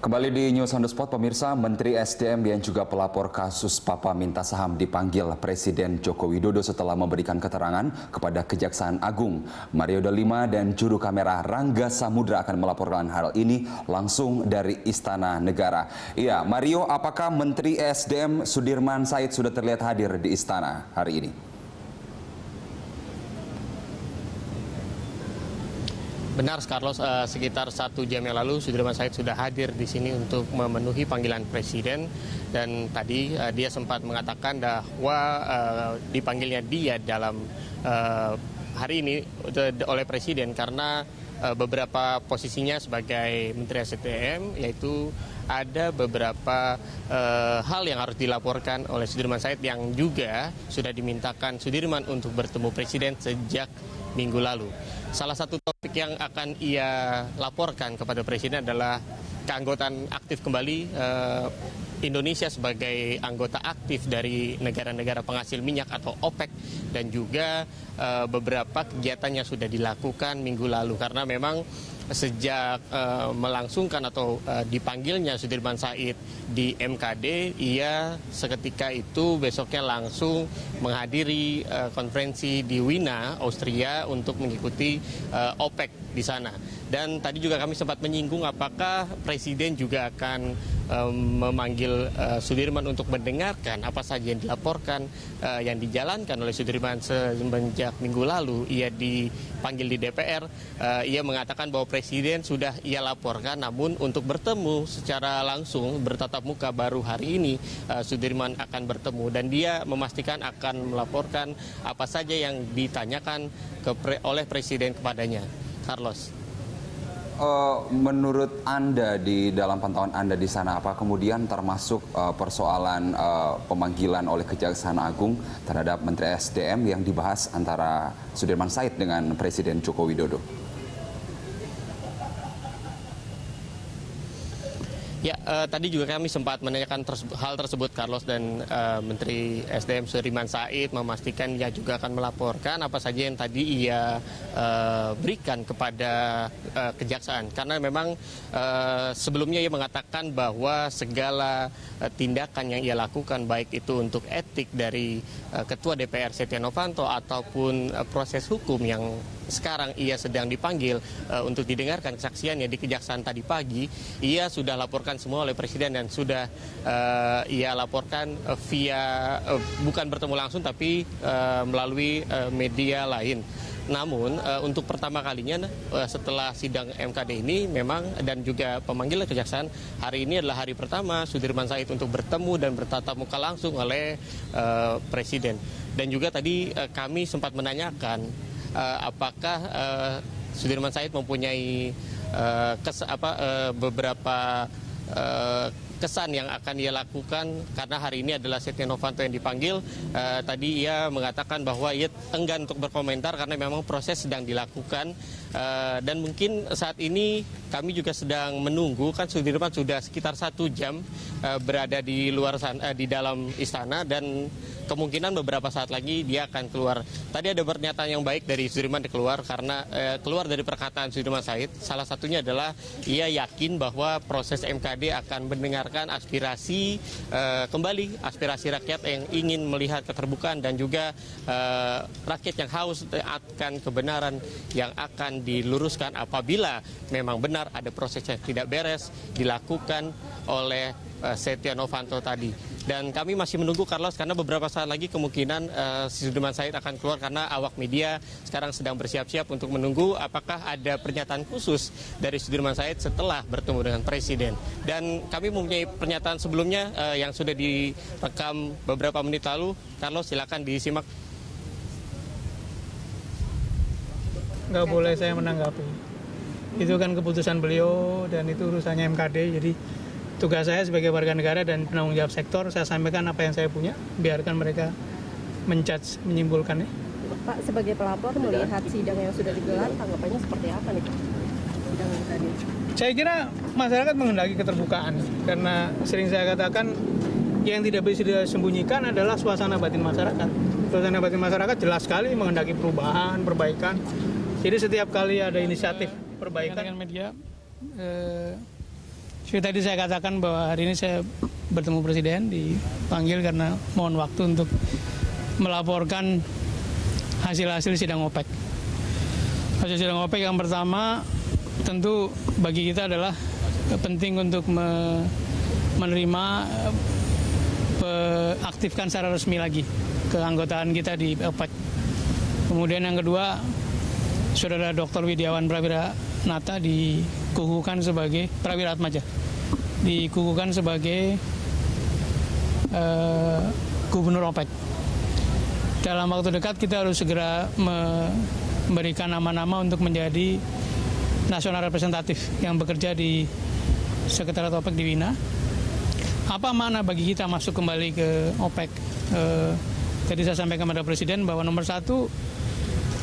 Kembali di News on the Spot, pemirsa, Menteri SDM yang juga pelapor kasus Papa Minta Saham dipanggil Presiden Joko Widodo setelah memberikan keterangan kepada Kejaksaan Agung. Mario Delima dan juru kamera Rangga Samudra akan melaporkan hal ini langsung dari Istana Negara. Iya, Mario, apakah Menteri SDM Sudirman Said sudah terlihat hadir di Istana hari ini? Benar, Carlos. Sekitar 1 jam yang lalu Sudirman Said sudah hadir di sini untuk memenuhi panggilan Presiden. Dan tadi dia sempat mengatakan bahwa dipanggilnya dia dalam hari ini oleh Presiden karena beberapa posisinya sebagai Menteri SDM, yaitu ada beberapa hal yang harus dilaporkan oleh Sudirman Said yang juga sudah dimintakan Sudirman untuk bertemu Presiden sejak minggu lalu. Salah satu topik yang akan ia laporkan kepada Presiden adalah keanggotaan aktif kembali Indonesia sebagai anggota aktif dari negara-negara penghasil minyak atau OPEC, dan juga beberapa kegiatan yang sudah dilakukan minggu lalu. Karena memang sejak melangsungkan atau dipanggilnya Sudirman Said di MKD, ia seketika itu besoknya langsung menghadiri konferensi di Wina, Austria untuk mengikuti OPEC di sana. Dan tadi juga kami sempat menyinggung apakah Presiden juga akan memanggil Sudirman untuk mendengarkan apa saja yang dilaporkan, yang dijalankan oleh Sudirman semenjak minggu lalu. Ia dipanggil di DPR, ia mengatakan bahwa Presiden sudah ia laporkan, namun untuk bertemu secara langsung bertatap muka baru hari ini Sudirman akan bertemu, dan dia memastikan akan melaporkan apa saja yang ditanyakan oleh Presiden kepadanya. Carlos. Menurut Anda, di dalam pantauan Anda di sana, apa kemudian termasuk persoalan pemanggilan oleh Kejaksaan Agung terhadap Menteri SDM yang dibahas antara Sudirman Said dengan Presiden Joko Widodo? Ya, tadi juga kami sempat menanyakan hal tersebut, Carlos, dan Menteri SDM Sudirman Said memastikan ia juga akan melaporkan apa saja yang tadi ia berikan kepada Kejaksaan. Karena memang sebelumnya ia mengatakan bahwa segala tindakan yang ia lakukan, baik itu untuk etik dari Ketua DPR Setia Novanto ataupun proses hukum yang sekarang ia sedang dipanggil untuk didengarkan kesaksiannya di Kejaksaan tadi pagi, ia sudah laporkan semua oleh Presiden, dan sudah ia laporkan via bukan bertemu langsung tapi melalui media lain. Namun untuk pertama kalinya setelah sidang MKD ini memang, dan juga pemanggilan Kejaksaan, hari ini adalah hari pertama Sudirman Said untuk bertemu dan bertatap muka langsung oleh Presiden. Dan juga tadi kami sempat menanyakan apakah Sudirman Said mempunyai beberapa kesan yang akan ia lakukan karena hari ini adalah Setia Novanto yang dipanggil. Tadi ia mengatakan bahwa ia enggan untuk berkomentar karena memang proses sedang dilakukan, dan mungkin saat ini kami juga sedang menunggu, kan Sudirman sudah sekitar 1 jam berada di luar sana, di dalam istana, dan kemungkinan beberapa saat lagi dia akan keluar. Tadi ada pernyataan yang baik dari Sudirman keluar karena keluar dari perkataan Sudirman Said. Salah satunya adalah ia yakin bahwa proses MKD akan mendengarkan aspirasi kembali aspirasi rakyat yang ingin melihat keterbukaan, dan juga rakyat yang haus akan kebenaran yang akan diluruskan apabila memang benar ada proses yang tidak beres dilakukan oleh Setia Novanto tadi. Dan kami masih menunggu, Carlos, karena beberapa saat lagi kemungkinan Sudirman Said akan keluar karena awak media sekarang sedang bersiap-siap untuk menunggu apakah ada pernyataan khusus dari Sudirman Said setelah bertemu dengan Presiden. Dan kami mempunyai pernyataan sebelumnya yang sudah direkam beberapa menit lalu. Carlos, silakan disimak. Nggak boleh saya menanggapi. Itu kan keputusan beliau dan itu urusannya MKD, jadi tugas saya sebagai warga negara dan penanggung jawab sektor, saya sampaikan apa yang saya punya, biarkan mereka menjudge, menyimpulkannya. Pak, sebagai pelapor melihat sidang yang sudah digelar, tanggapannya seperti apa nih Pak? Sidang yang tadi. Saya kira masyarakat menghendaki keterbukaan, karena sering saya katakan yang tidak bisa disembunyikan adalah suasana batin masyarakat. Suasana batin masyarakat jelas sekali menghendaki perubahan, perbaikan. Jadi setiap kali ada inisiatif perbaikan dengan media, Seperti tadi saya katakan bahwa hari ini saya bertemu Presiden, dipanggil karena mohon waktu untuk melaporkan hasil-hasil sidang OPEC. Hasil sidang OPEC yang pertama tentu bagi kita adalah penting untuk menerima aktifkan secara resmi lagi keanggotaan kita di OPEC. Kemudian yang kedua, Saudara Dr. Widiawan Prawira Nata dikukuhkan sebagai Prawira Atmaja, dikukuhkan sebagai Gubernur OPEC. Dalam waktu dekat kita harus segera memberikan nama-nama untuk menjadi nasional representatif yang bekerja di Sekretariat OPEC di Wina. Apa makna bagi kita masuk kembali ke OPEC? Tadi saya sampaikan kepada Presiden bahwa nomor satu,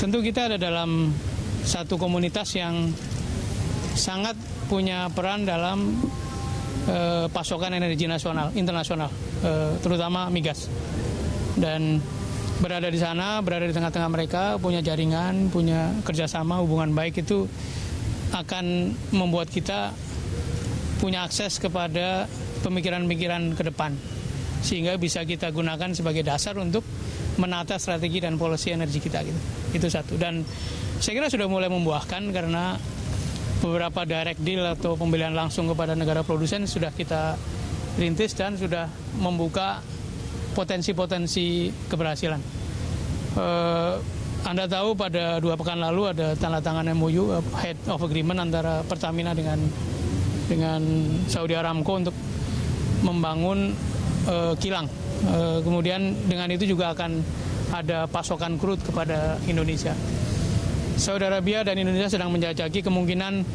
tentu kita ada dalam satu komunitas yang sangat punya peran dalam pasokan energi nasional, internasional, terutama migas. Dan berada di sana, berada di tengah-tengah mereka, punya jaringan, punya kerjasama, hubungan baik itu akan membuat kita punya akses kepada pemikiran-pemikiran ke depan, sehingga bisa kita gunakan sebagai dasar untuk menata strategi dan polisi energi kita gitu. Itu satu. Dan saya kira sudah mulai membuahkan karena beberapa direct deal atau pembelian langsung kepada negara produsen sudah kita rintis dan sudah membuka potensi-potensi keberhasilan. Anda tahu pada 2 pekan lalu ada tanda tangan MOU, Head of Agreement antara Pertamina dengan Saudi Aramco untuk membangun kilang. Kemudian dengan itu juga akan ada pasokan crude kepada Indonesia. Saudi Arabia dan Indonesia sedang menjajaki kemungkinan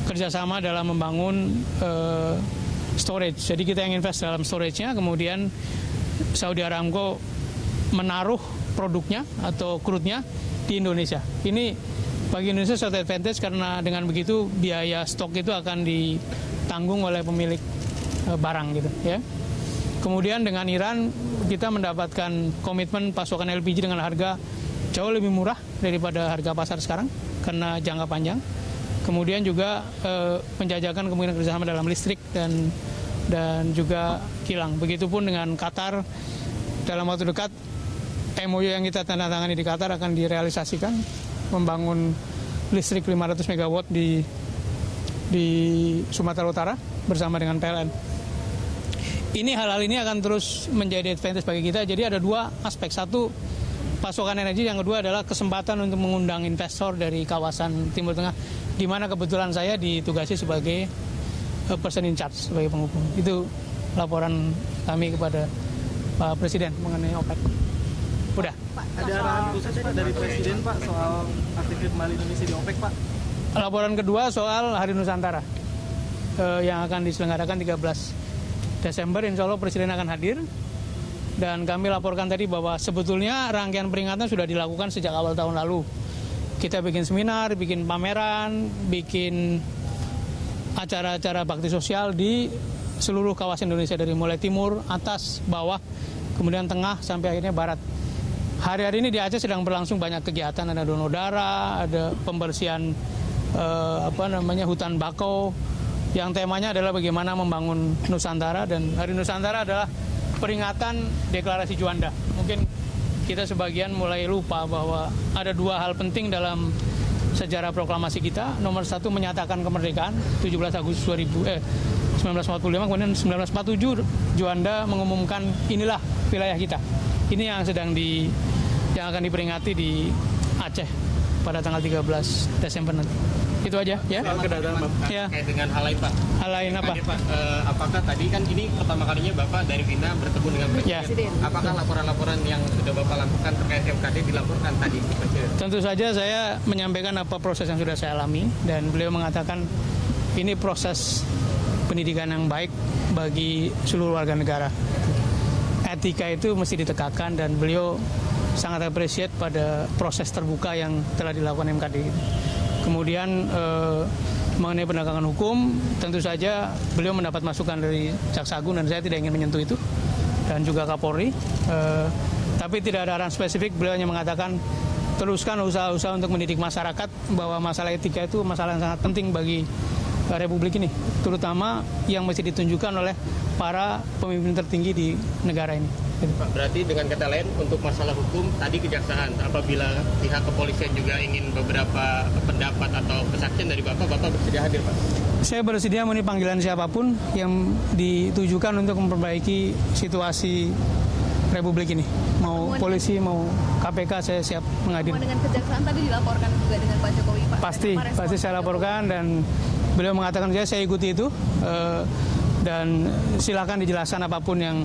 kerjasama dalam membangun storage. Jadi kita yang invest dalam storage-nya, kemudian Saudi Aramco menaruh produknya atau crude-nya di Indonesia. Ini bagi Indonesia suatu advantage karena dengan begitu biaya stok itu akan ditanggung oleh pemilik barang gitu ya. Kemudian dengan Iran kita mendapatkan komitmen pasokan LPG dengan harga jauh lebih murah daripada harga pasar sekarang karena jangka panjang. Kemudian juga penjajakan kemungkinan kerjasama dalam listrik dan juga kilang. Begitupun dengan Qatar, dalam waktu dekat MOU yang kita tanda tangani di Qatar akan direalisasikan membangun listrik 500 MW di Sumatera Utara bersama dengan PLN. Hal-hal ini akan terus menjadi advantage bagi kita. Jadi ada 2 aspek. Satu, pasokan energi. Yang kedua adalah kesempatan untuk mengundang investor dari kawasan Timur Tengah, di mana kebetulan saya ditugasi sebagai person in charge, sebagai penghubung. Itu laporan kami kepada Pak Presiden mengenai OPEC. Udah. Ada arahan khusus Pak dari Presiden Pak soal aktifnya kembali Indonesia di OPEC Pak? Laporan kedua soal Hari Nusantara yang akan diselenggarakan 13 Desember, insya Allah Presiden akan hadir. Dan kami laporkan tadi bahwa sebetulnya rangkaian peringatan sudah dilakukan sejak awal tahun lalu. Kita bikin seminar, bikin pameran, bikin acara-acara bakti sosial di seluruh kawasan Indonesia, dari mulai timur, atas, bawah, kemudian tengah, sampai akhirnya barat. Hari-hari ini di Aceh sedang berlangsung banyak kegiatan, ada donor darah, ada pembersihan hutan bakau, yang temanya adalah bagaimana membangun Nusantara. Dan Hari Nusantara adalah peringatan deklarasi Juanda. Mungkin kita sebagian mulai lupa bahwa ada 2 hal penting dalam sejarah proklamasi kita. Nomor 1, menyatakan kemerdekaan 17 Agustus 1945, kemudian 1947 Juanda mengumumkan inilah wilayah kita. Ini yang yang akan diperingati di Aceh pada tanggal 13 Desember nanti. Itu aja ya. Kedatangan Bapak. Ya. Terkait dengan hal lain Pak. Hal lain apa? Pak, apakah tadi kan ini pertama kalinya Bapak dari Wina bertemu dengan Presiden? Ya. Apakah laporan-laporan yang sudah Bapak lakukan terkait MKD dilaporkan tadi ke Presiden? Tentu saja saya menyampaikan apa proses yang sudah saya alami, dan beliau mengatakan ini proses pendidikan yang baik bagi seluruh warga negara. Etika itu mesti ditegakkan, dan beliau sangat appreciate pada proses terbuka yang telah dilakukan MKD. Kemudian mengenai penegakan hukum, tentu saja beliau mendapat masukan dari Jaksa Agung, dan saya tidak ingin menyentuh itu, dan juga Kapolri. Tapi tidak ada arahan spesifik, beliau hanya mengatakan teruskan usaha-usaha untuk mendidik masyarakat bahwa masalah etika itu masalah yang sangat penting bagi Republik ini, terutama yang mesti ditunjukkan oleh para pemimpin tertinggi di negara ini. Pak, berarti dengan kata lain untuk masalah hukum tadi kejaksaan apabila pihak kepolisian juga ingin beberapa pendapat atau kesaksian dari Bapak bersedia hadir, Pak? Saya bersedia memenuhi panggilan siapapun yang ditujukan untuk memperbaiki situasi Republik ini. Mau polisi, mau KPK, saya siap menghadiri. Dengan kejaksaan tadi dilaporkan juga dengan Pak Jokowi, Pak. Pasti saya laporkan, dan beliau mengatakan saya ikuti itu, dan silakan dijelaskan apapun yang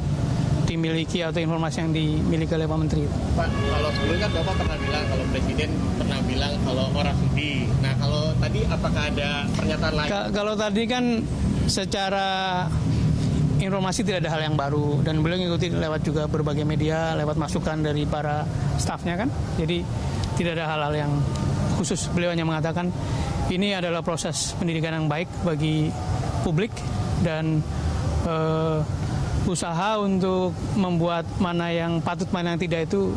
dimiliki atau informasi yang dimiliki oleh Pak Menteri. Pak, kalau sebelumnya kan Bapak pernah bilang kalau Presiden pernah bilang kalau orang sudi. Nah, kalau tadi apakah ada pernyataan lain? Kalau tadi kan secara informasi tidak ada hal yang baru, dan beliau mengikuti lewat juga berbagai media, lewat masukan dari para stafnya kan. Jadi tidak ada hal-hal yang khusus. Beliau hanya mengatakan ini adalah proses pendidikan yang baik bagi publik, dan usaha untuk membuat mana yang patut mana yang tidak itu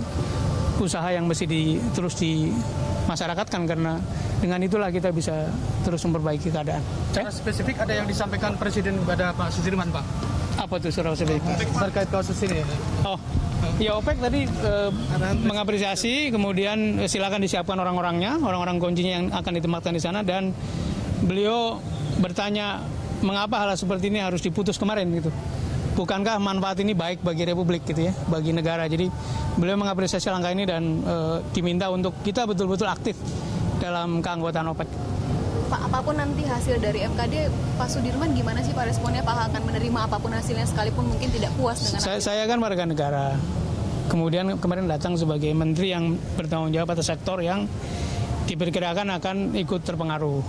usaha yang mesti terus dimasyarakatkan, karena dengan itulah kita bisa terus memperbaiki keadaan. Secara spesifik ada yang disampaikan Presiden kepada Pak Sudirman, Pak? Apa tuh surah spesifik? Terkait kasus ini. Oh, ya OPEC tadi mengapresiasi, kemudian silakan disiapkan orang-orangnya, orang-orang kuncinya yang akan ditempatkan di sana, dan beliau bertanya mengapa hal seperti ini harus diputus kemarin gitu. Bukankah manfaat ini baik bagi Republik gitu ya, bagi negara. Jadi beliau mengapresiasi langkah ini dan diminta untuk kita betul-betul aktif dalam keanggotaan OPEC. Pak, apapun nanti hasil dari MKD, Pak Sudirman gimana sih Pak responnya? Pak akan menerima apapun hasilnya sekalipun mungkin tidak puas dengan saya kan warga negara. Kemudian kemarin datang sebagai menteri yang bertanggung jawab atas sektor yang diperkirakan akan ikut terpengaruh.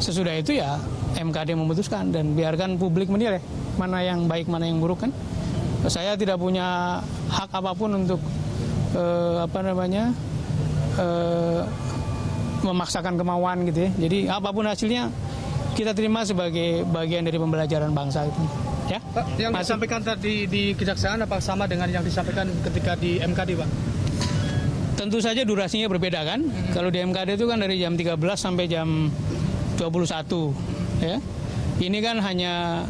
Sesudah itu ya MKD memutuskan, dan biarkan publik menilai mana yang baik, mana yang buruk kan. Saya tidak punya hak apapun untuk memaksakan kemauan gitu ya. Jadi apapun hasilnya kita terima sebagai bagian dari pembelajaran bangsa itu. Ya. Pak, yang disampaikan tadi di kejaksaan apa sama dengan yang disampaikan ketika di MKD, Pak? Tentu saja durasinya berbeda kan. Kalau di MKD itu kan dari jam 13 sampai jam 21 ya. Ini kan hanya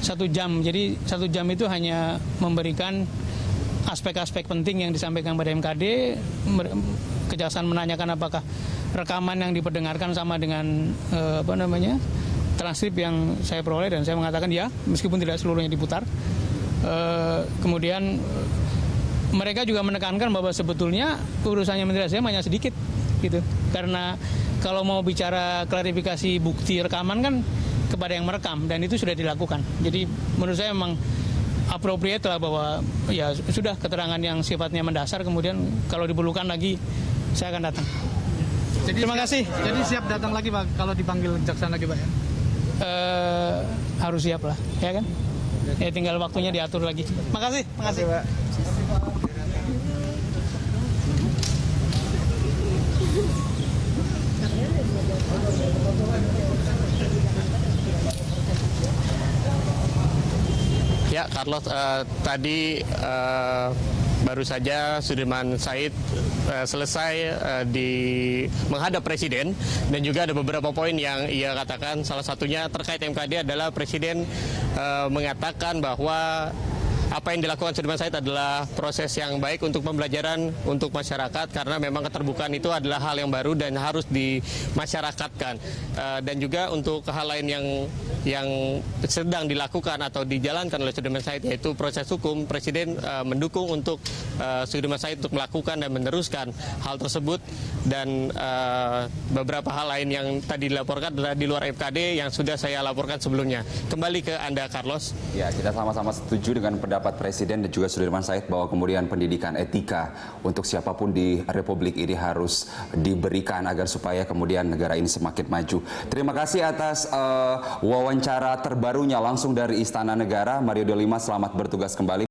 1 jam. Jadi 1 jam itu hanya memberikan aspek-aspek penting yang disampaikan pada MKD. Kejaksaan menanyakan apakah rekaman yang diperdengarkan sama dengan transkrip yang saya peroleh, dan saya mengatakan ya, meskipun tidak seluruhnya diputar. Kemudian mereka juga menekankan bahwa sebetulnya urusannya Menteri SDM hanya sedikit gitu. Karena kalau mau bicara klarifikasi bukti rekaman kan kepada yang merekam, dan itu sudah dilakukan. Jadi menurut saya memang appropriate lah bahwa ya sudah keterangan yang sifatnya mendasar, kemudian kalau diperlukan lagi saya akan datang. Jadi terima kasih. Jadi siap datang lagi Pak kalau dipanggil kejaksaan lagi Pak ya? Harus siap lah, ya kan? Ya tinggal waktunya diatur lagi. Makasih. Makasih Pak. Ya, Carlos, tadi baru saja Sudirman Said selesai menghadap Presiden, dan juga ada beberapa poin yang ia katakan. Salah satunya terkait MKD adalah Presiden mengatakan bahwa apa yang dilakukan Sudirman Said adalah proses yang baik untuk pembelajaran untuk masyarakat, karena memang keterbukaan itu adalah hal yang baru dan harus dimasyarakatkan. Dan juga untuk hal lain yang sedang dilakukan atau dijalankan oleh Sudirman Said, yaitu proses hukum, Presiden mendukung untuk Sudirman Said untuk melakukan dan meneruskan hal tersebut. Dan beberapa hal lain yang tadi dilaporkan adalah di luar MKD yang sudah saya laporkan sebelumnya. Kembali ke Anda, Carlos. Ya, kita sama-sama setuju dengan pendapat Presiden dan juga Sudirman Said bahwa kemudian pendidikan etika untuk siapapun di Republik ini harus diberikan agar supaya kemudian negara ini semakin maju. Terima kasih atas wawancara terbarunya langsung dari Istana Negara. Mario Delima, selamat bertugas kembali.